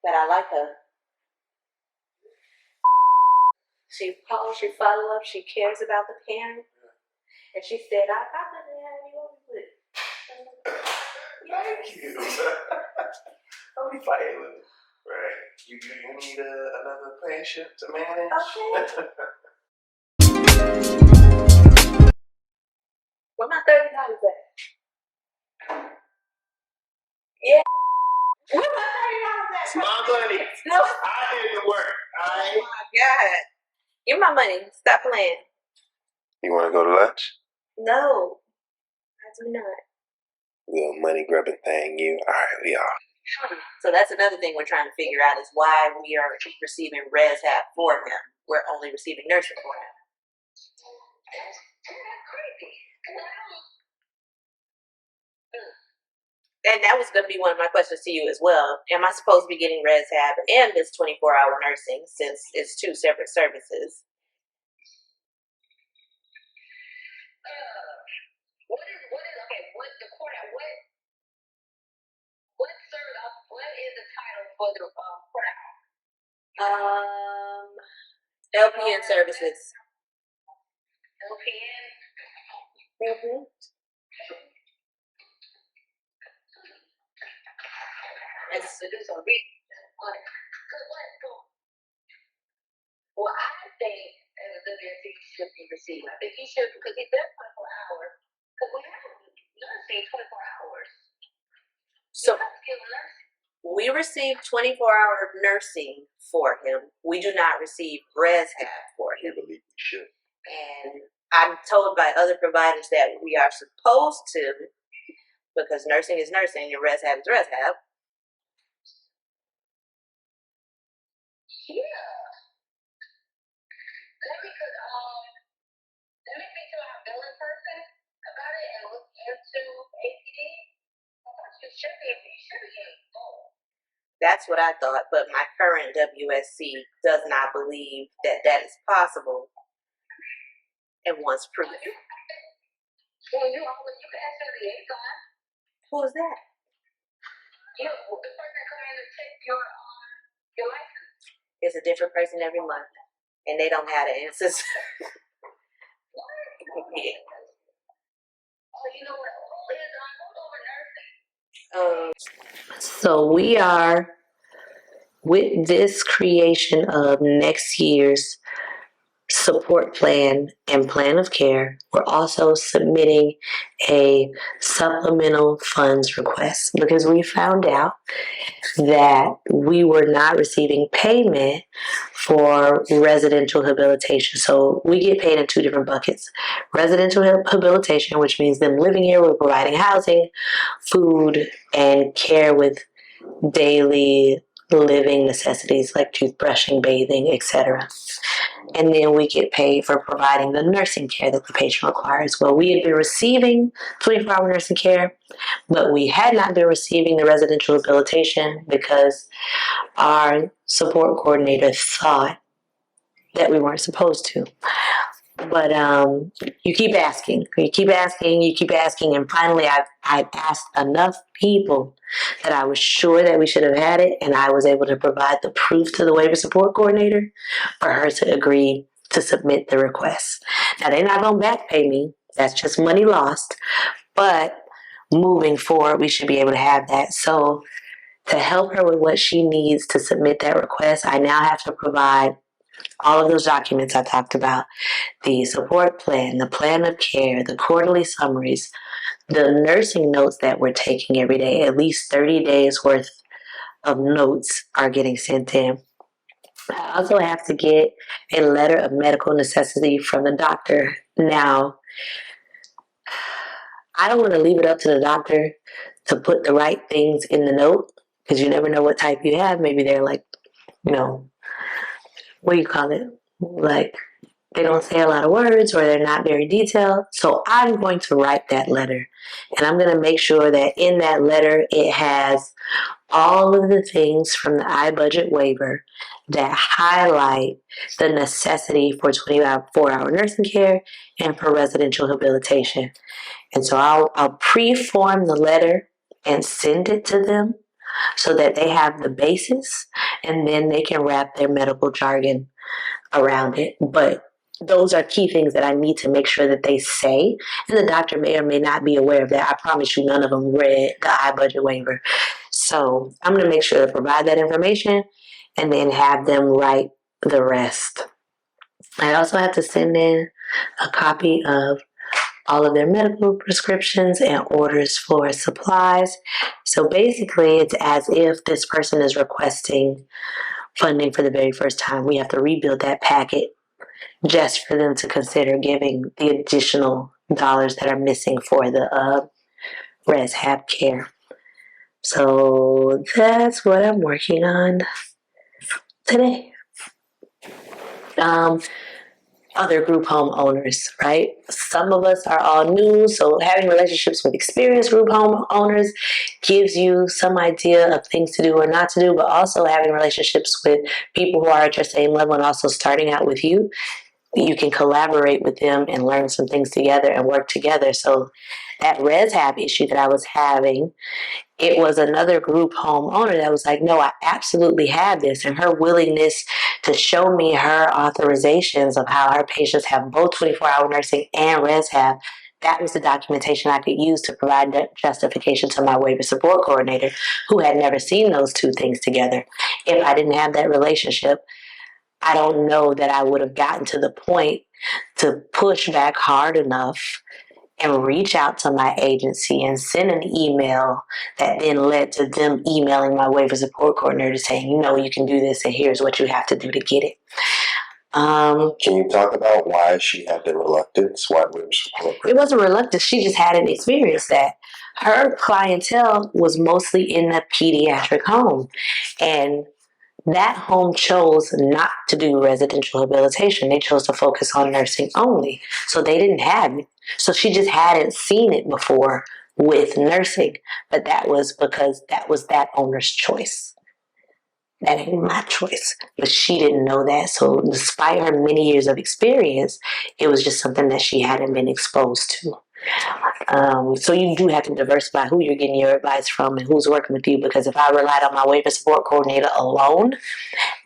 But I like her. She calls, she follows up, she cares about the parent. And she said, I'm going to have you over with. Thank you. Don't be fighting with me. Right. You need another patient to manage? Okay. Where my $30 at? Yeah. Where my $30 at? It's my money. No. I did the work. Oh my God. Give me my money. Stop playing. You want to go to lunch? No. I do not. Little money grubbing thing, you. All right, we are. So that's another thing we're trying to figure out is why we are receiving ResHab for him. We're only receiving nursing for him. And that was going to be one of my questions to you as well. Am I supposed to be getting ResHab and this 24-hour nursing since it's two separate services? What is the title for the court LPN services. LPN? Mm-hmm. And so do some research on it. Well, I think WSC should be receiving. I think he should because he's there 24 hours. Because we have nursing 24 hours. So we receive 24-hour nursing for him. We do not receive ResHab for him. I believe we should. And I'm told by other providers that we are supposed to, because nursing is nursing and ResHab is ResHab. Yeah. Let me speak to our billing person about it and look into APD. You should be getting both. That's what I thought, but my current WSC does not believe that that is possible and wants proof. Well, you can ask the liaison. Who is that? The person that comes in to check your license. It's a different person every month, and they don't have the answers. Yeah. Oh, you know what? Who's over nursing? So we are, with this creation of next year's support plan and plan of care, we're also submitting a supplemental funds request because we found out that we were not receiving payment for residential habilitation. So we get paid in two different buckets. Residential habilitation, which means them living here, we're providing housing, food, and care with daily living necessities like toothbrushing, bathing, etc. And then we get paid for providing the nursing care that the patient requires. Well, we had been receiving 24-hour nursing care, but we had not been receiving the residential habilitation because our support coordinator thought that we weren't supposed to. But you keep asking, and finally I've asked enough people that I was sure that we should have had it, and I was able to provide the proof to the waiver support coordinator for her to agree to submit the request. Now, they're not going to back pay me. That's just money lost. But moving forward, we should be able to have that. So to help her with what she needs to submit that request, I now have to provide all of those documents I talked about, the support plan, the plan of care, the quarterly summaries, the nursing notes that we're taking every day. At least 30 days worth of notes are getting sent in. I also have to get a letter of medical necessity from the doctor. Now, I don't want to leave it up to the doctor to put the right things in the note because you never know what type you have. Maybe they're like, what do you call it? Like, they don't say a lot of words or they're not very detailed. So I'm going to write that letter. And I'm going to make sure that in that letter it has all of the things from the iBudget waiver that highlight the necessity for 24-hour nursing care and for residential habilitation. And so I'll pre-form the letter and send it to them so that they have the basis and then they can wrap their medical jargon around it. But those are key things that I need to make sure that they say. And the doctor may or may not be aware of that. I promise you, none of them read the iBudget waiver. So I'm going to make sure to provide that information and then have them write the rest. I also have to send in a copy of all of their medical prescriptions and orders for supplies. So basically, it's as if this person is requesting funding for the very first time. We have to rebuild that packet just for them to consider giving the additional dollars that are missing for the ResHab care. So that's what I'm working on today. Other group home owners, right? Some of us are all new, so having relationships with experienced group home owners gives you some idea of things to do or not to do, but also having relationships with people who are at your same level and also starting out with you, you can collaborate with them and learn some things together and work together. So that ResHab issue that I was having, it was another group home owner that was like, no, I absolutely have this. And her willingness to show me her authorizations of how her patients have both 24-hour nursing and ResHab, that was the documentation I could use to provide that justification to my waiver support coordinator, who had never seen those two things together. If I didn't have that relationship, I don't know that I would have gotten to the point to push back hard enough and reach out to my agency and send an email that then led to them emailing my waiver support coordinator saying, you know, you can do this and here's what you have to do to get it. Can you talk about why she had the reluctance? Why waiver support? It wasn't reluctance. She just hadn't experienced that. Her clientele was mostly in the pediatric home. And that home chose not to do residential habilitation. They chose to focus on nursing only. So they didn't have it. So she just hadn't seen it before with nursing. But that was because that was that owner's choice. That ain't my choice. But she didn't know that. So despite her many years of experience, it was just something that she hadn't been exposed to. So you do have to diversify who you're getting your advice from and who's working with you, because if I relied on my waiver support coordinator alone,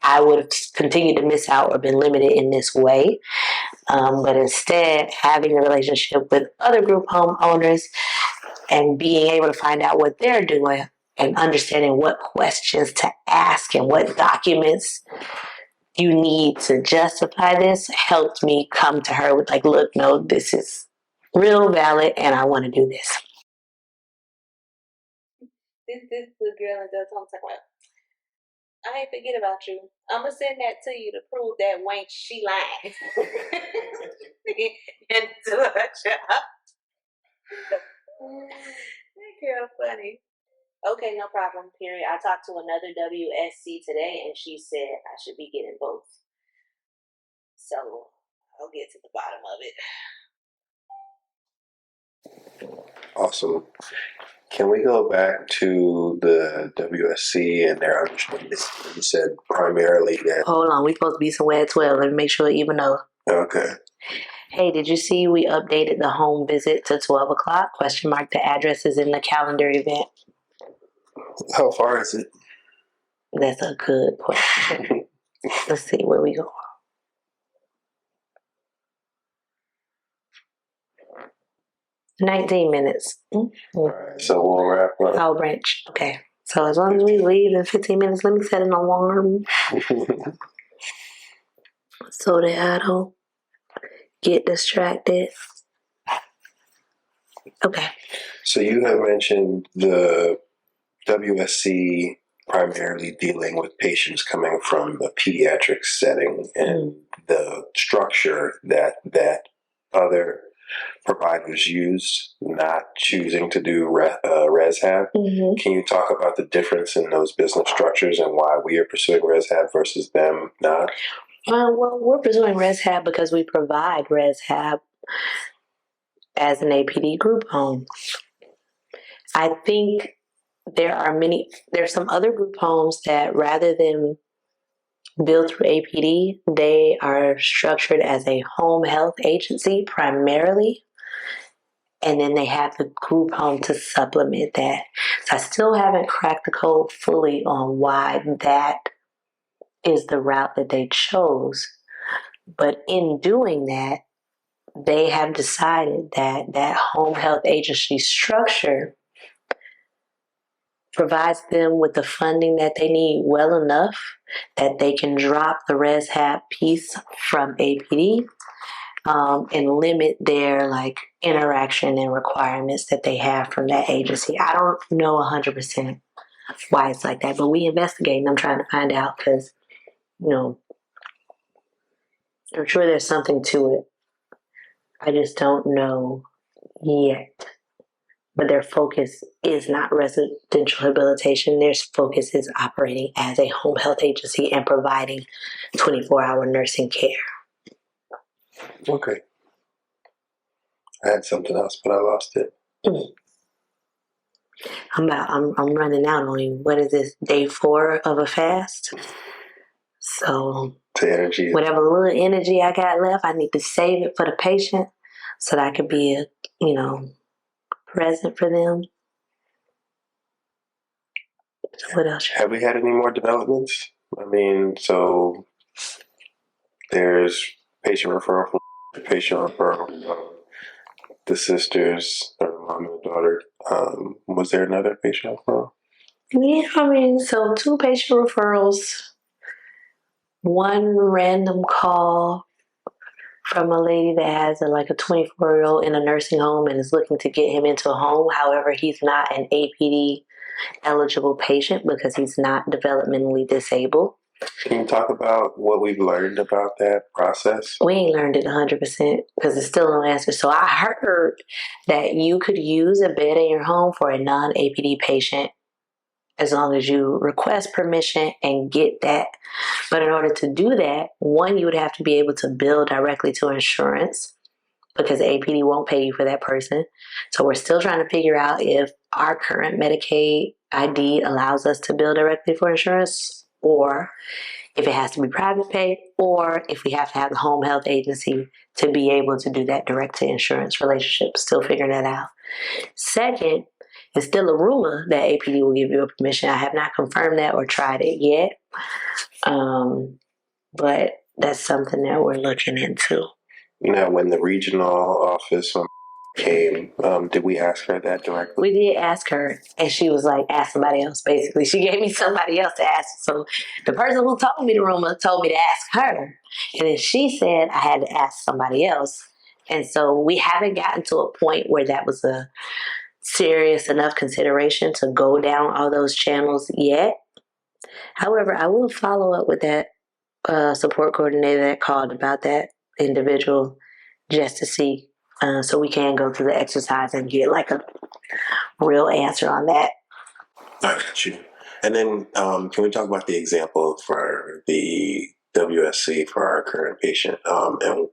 I would have continued to miss out or been limited in this way. But instead, having a relationship with other group home owners and being able to find out what they're doing and understanding what questions to ask and what documents you need to justify this helped me come to her with like, look, no, this is real valid and I want to do this. This the girl that does talk about. I ain't forget about you. I'm gonna send that to you to prove that Wayne she lying. And do her job. That girl funny. Okay, no problem. Period. I talked to another WSC today, and she said I should be getting both. So I'll get to the bottom of it. Awesome. Can we go back to the WSC and their understanding? You said primarily that. Hold on, we supposed to be somewhere at 12. Let me make sure even though. Okay. Hey, did you see we updated the home visit to 12 o'clock? Question mark, the address is in the calendar event. How far is it? That's a good question. Let's see where we go. 19 minutes. Mm-hmm. All right, so we'll wrap up. Oh, branch. Okay. So as long as we leave in 15 minutes, let me set an alarm so that I don't get distracted. Okay. So you have mentioned the WSC primarily dealing with patients coming from a pediatric setting and the structure that other providers use, not choosing to do ResHab. Mm-hmm. Can you talk about the difference in those business structures and why we are pursuing ResHab versus them not? Well, we're pursuing ResHab because we provide ResHab as an APD group home. I think there's some other group homes that rather than built through APD, they are structured as a home health agency primarily. and then they have the group home to supplement that. So I still haven't cracked the code fully on why that is the route that they chose. But in doing that, they have decided that that home health agency structure provides them with the funding that they need well enough that they can drop the ResHab piece from APD, and limit their like interaction and requirements that they have from that agency. I don't know 100% why it's like that, but we investigate and I'm trying to find out because, you know, I'm sure there's something to it. I just don't know yet. But their focus is not residential habilitation. Their focus is operating as a home health agency and providing 24-hour nursing care. Okay. I had something else, but I lost it. I'm running out on you. What is this? Day 4 of a fast. So The energy. whatever little energy I got left, I need to save it for the patient so that I could be present for them. So what else? Have we had any more developments? I mean, so there's patient referral from patient referral from the sisters, or the mom and the daughter. Was there another patient referral? Yeah, I mean, so 2 patient referrals, 1 random call from a lady that has a 24-year-old in a nursing home and is looking to get him into a home. However, he's not an APD eligible patient because he's not developmentally disabled. Can you talk about what we've learned about that process? We ain't learned it 100% because there's still no answer. So I heard that you could use a bed in your home for a non-APD patient as long as you request permission and get that. But in order to do that, 1, you would have to be able to bill directly to insurance because APD won't pay you for that person. So we're still trying to figure out if our current Medicaid ID allows us to bill directly for insurance, or if it has to be private pay, or if we have to have the home health agency to be able to do that direct to insurance relationship. Still figuring that out. Second, it's still a rumor that APD will give you a permission. I have not confirmed that or tried it yet. But that's something that we're looking into. Now, when the regional office came, did we ask her that directly? We did ask her, and she was like, ask somebody else, basically. She gave me somebody else to ask. So the person who told me the rumor told me to ask her. And then she said I had to ask somebody else. And so we haven't gotten to a point where that was a serious enough consideration to go down all those channels yet. However, I will follow up with that support coordinator that called about that individual just to see, so we can go through the exercise and get like a real answer on that. I got you. And then can we talk about the example for the WSC for our current patient, and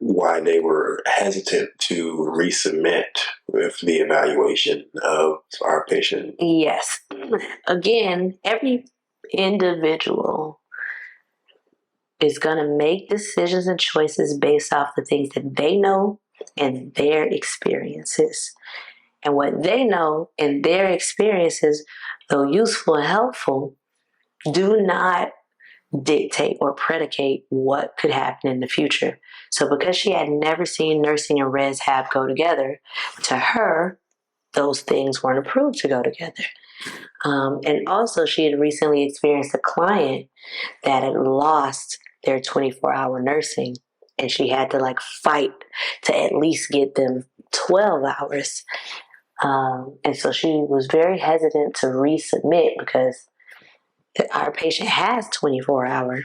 why they were hesitant to resubmit with the evaluation of our patient? Yes. Again, every individual is going to make decisions and choices based off the things that they know and their experiences. And what they know and their experiences, though useful and helpful, do not dictate or predicate what could happen in the future. So because she had never seen nursing and ResHab go together, to her, those things weren't approved to go together. And also she had recently experienced a client that had lost their 24-hour nursing, and she had to fight to at least get them 12 hours. And so she was very hesitant to resubmit because our patient has 24 hours.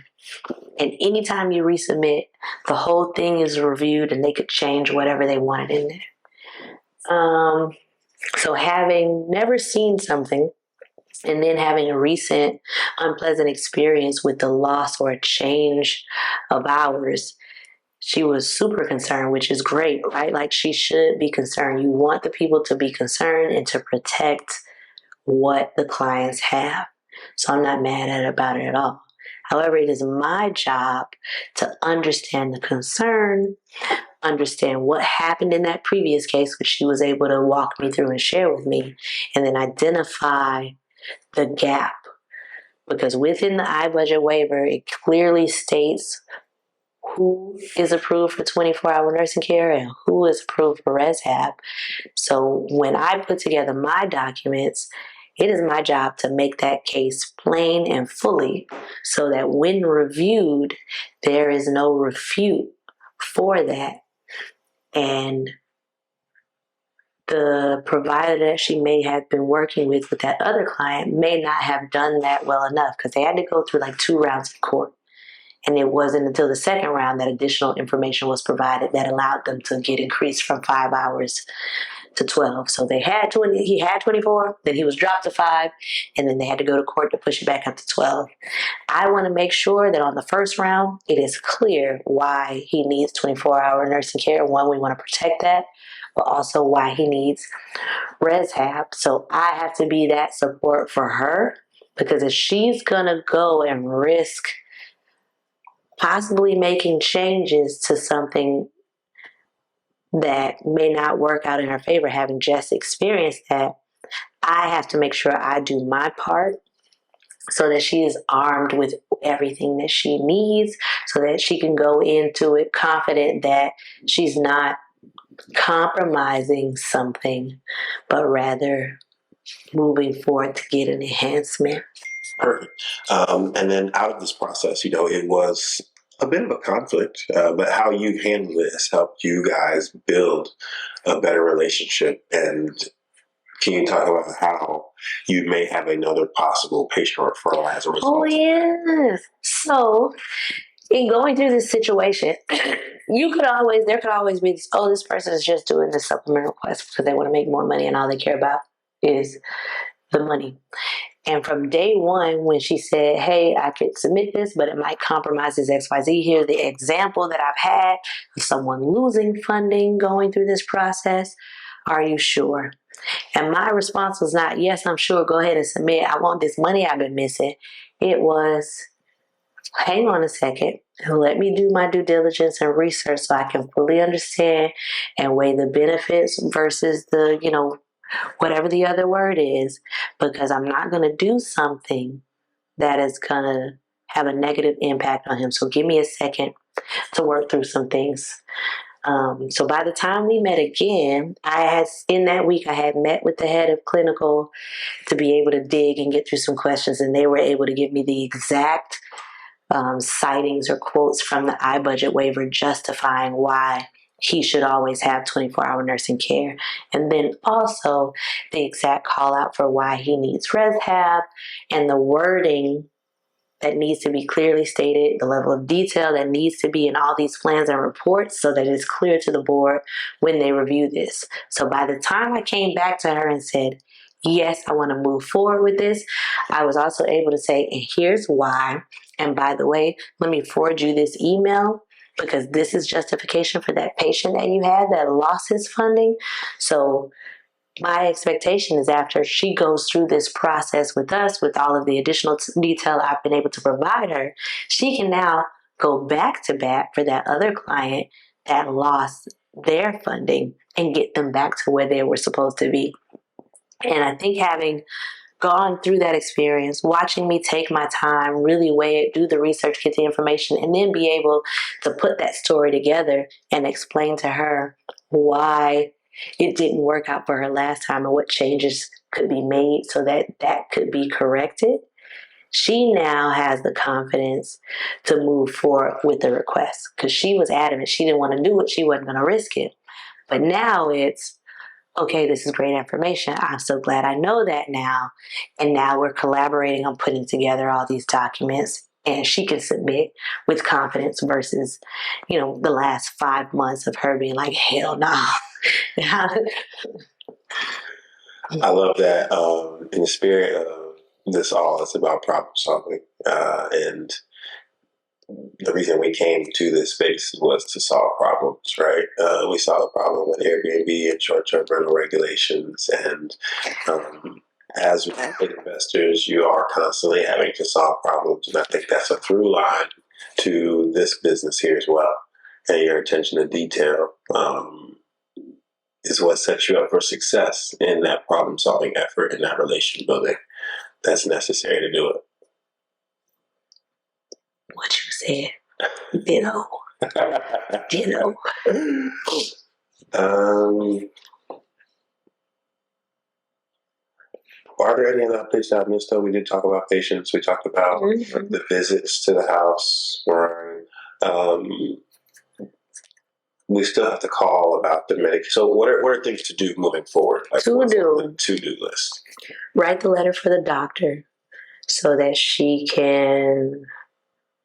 And anytime you resubmit, the whole thing is reviewed and they could change whatever they wanted in there. So having never seen something and then having a recent unpleasant experience with the loss or a change of hours, she was super concerned, which is great, right? Like, she should be concerned. You want the people to be concerned and to protect what the clients have. So I'm not mad about it at all. However, it is my job to understand the concern, understand what happened in that previous case, which she was able to walk me through and share with me, and then identify the gap. Because within the iBudget waiver, it clearly states who is approved for 24-hour nursing care and who is approved for rehab. So when I put together my documents, it is my job to make that case plain and fully so that when reviewed, there is no refute for that. And the provider that she may have been working with that other client may not have done that well enough because they had to go through like 2 rounds of court. And it wasn't until the second round that additional information was provided that allowed them to get increased from 5 hours to 12. So they had 20, he had 24, then he was dropped to 5, and then they had to go to court to push it back up to 12. I want to make sure that on the first round, it is clear why he needs 24-hour nursing care. One, we want to protect that, but also why he needs rehab. So I have to be that support for her, because if she's going to go and risk possibly making changes to something that may not work out in her favor, having just experienced that, I have to make sure I do my part so that she is armed with everything that she needs so that she can go into it confident that she's not compromising something, but rather moving forward to get an enhancement. Perfect. And then out of this process, it was a bit of a conflict, but how you handled it has helped you guys build a better relationship. And can you talk about how you may have another possible patient referral as a result? Oh, yes. So, in going through this situation, there could always be this, this person is just doing the supplemental request because they want to make more money and all they care about is the money. And from day one, when she said, hey, I could submit this, but it might compromise this XYZ, here's the example that I've had of someone losing funding going through this process. Are you sure? And my response was not, yes, I'm sure, go ahead and submit. I want this money I've been missing. It was, hang on a second, let me do my due diligence and research so I can fully understand and weigh the benefits versus the, whatever the other word is, because I'm not going to do something that is going to have a negative impact on him. So give me a second to work through some things. So by the time we met again, in that week, I had met with the head of clinical to be able to dig and get through some questions, and they were able to give me the exact citings or quotes from the iBudget waiver justifying why he should always have 24-hour nursing care. And then also the exact call out for why he needs rehab and the wording that needs to be clearly stated, the level of detail that needs to be in all these plans and reports so that it's clear to the board when they review this. So by the time I came back to her and said, yes, I want to move forward with this, I was also able to say, and here's why. And by the way, let me forward you this email because this is justification for that patient that you had that lost his funding. So my expectation is after she goes through this process with us, with all of the additional detail I've been able to provide her, she can now go back to bat for that other client that lost their funding and get them back to where they were supposed to be. And I think having gone through that experience, watching me take my time, really weigh it, do the research, get the information, and then be able to put that story together and explain to her why it didn't work out for her last time and what changes could be made so that that could be corrected. She now has the confidence to move forward with the request because she was adamant. She didn't want to do it. She wasn't going to risk it. But now it's, okay, this is great information. I'm so glad I know that now. And now we're collaborating on putting together all these documents and she can submit with confidence versus, the last 5 months of her being like, hell no. I love that. In the spirit of this all, it's about problem solving. And the reason we came to this space was to solve problems, right? We saw the problem with Airbnb and short-term rental regulations. And as investors, you are constantly having to solve problems. And I think that's a through line to this business here as well. and your attention to detail is what sets you up for success in that problem-solving effort, in that relation building that's necessary to do it. What you said. Ditto. Ditto. Are there any other updates that I missed, though? We did talk about patients. We talked about the visits to the house. We still have to call about the medication. So what are things to do moving forward? Like To-do. To-do list. Write the letter for the doctor so that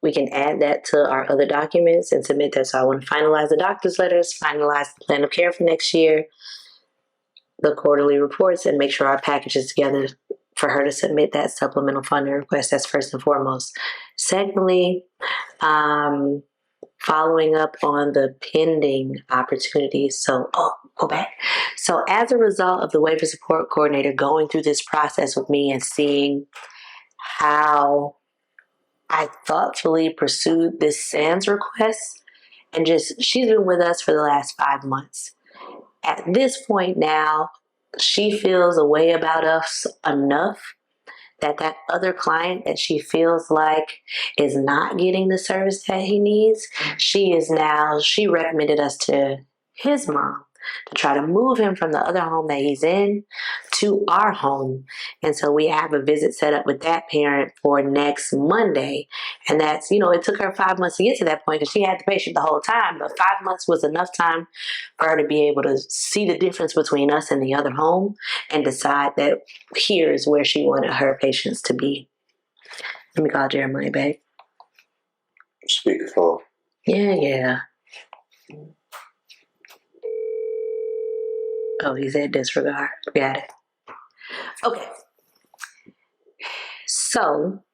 we can add that to our other documents and submit that. So I want to finalize the doctor's letters, finalize the plan of care for next year, the quarterly reports, and make sure our package is together for her to submit that supplemental funding request. That's first and foremost. Secondly, following up on the pending opportunities. So, go back. So as a result of the waiver support coordinator going through this process with me and seeing how I thoughtfully pursued this SANS request, and she's been with us for the last 5 months. At this point now, she feels a way about us enough that other client that she feels like is not getting the service that he needs, she recommended us to his mom to try to move him from the other home that he's in to our home. And so we have a visit set up with that parent for next Monday. And that's, it took her 5 months to get to that point because she had the patient the whole time, but 5 months was enough time for her to be able to see the difference between us and the other home and decide that here's where she wanted her patients to be. Let me call Jeremiah back. Speakerphone. Yeah. Oh, he's at disregard. Got it. Okay. So,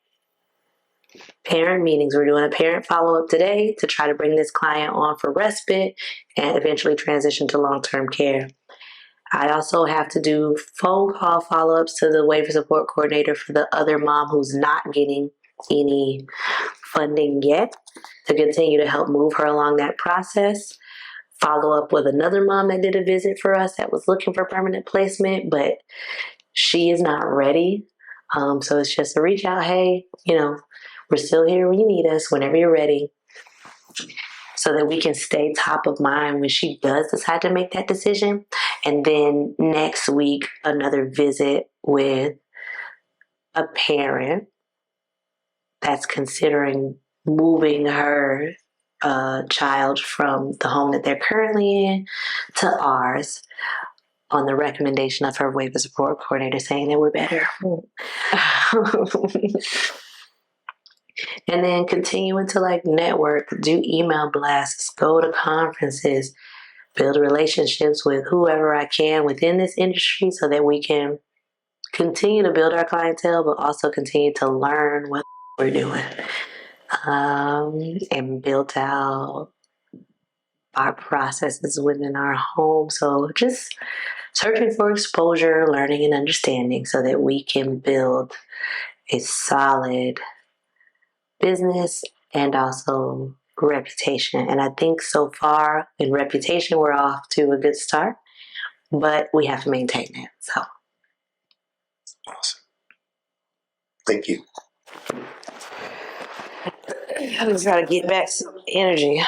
parent meetings. We're doing a parent follow-up today to try to bring this client on for respite and eventually transition to long-term care. I also have to do phone call follow-ups to the waiver support coordinator for the other mom who's not getting any funding yet to continue to help move her along that process. Follow up with another mom that did a visit for us that was looking for permanent placement, but she is not ready. So it's just a reach out. Hey, we're still here when you need us, whenever you're ready, so that we can stay top of mind when she does decide to make that decision. And then next week, another visit with a parent that's considering moving her child from the home that they're currently in to ours on the recommendation of her waiver support coordinator saying that we're better. And then continuing to network, do email blasts, go to conferences, build relationships with whoever I can within this industry so that we can continue to build our clientele, but also continue to learn what we're doing. And build out our processes within our home. So just searching for exposure, learning, and understanding so that we can build a solid business and also reputation. And I think so far in reputation, we're off to a good start, but we have to maintain that. So Awesome. Thank you. I'm gonna try to get back some energy.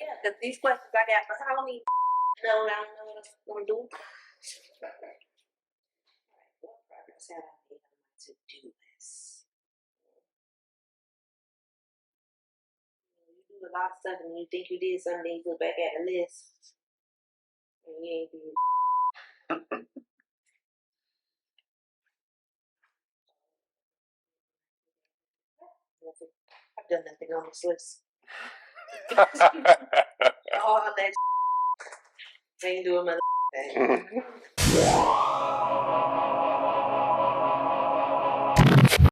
Yeah, because these questions I got for Halloween, I don't know what I'm going to do. What progress have I made on my to-do list? You do a lot of stuff and you think you did something, you look back at the list and you ain't do nothing. I've done nothing on this list. All that ain't doing mother thing.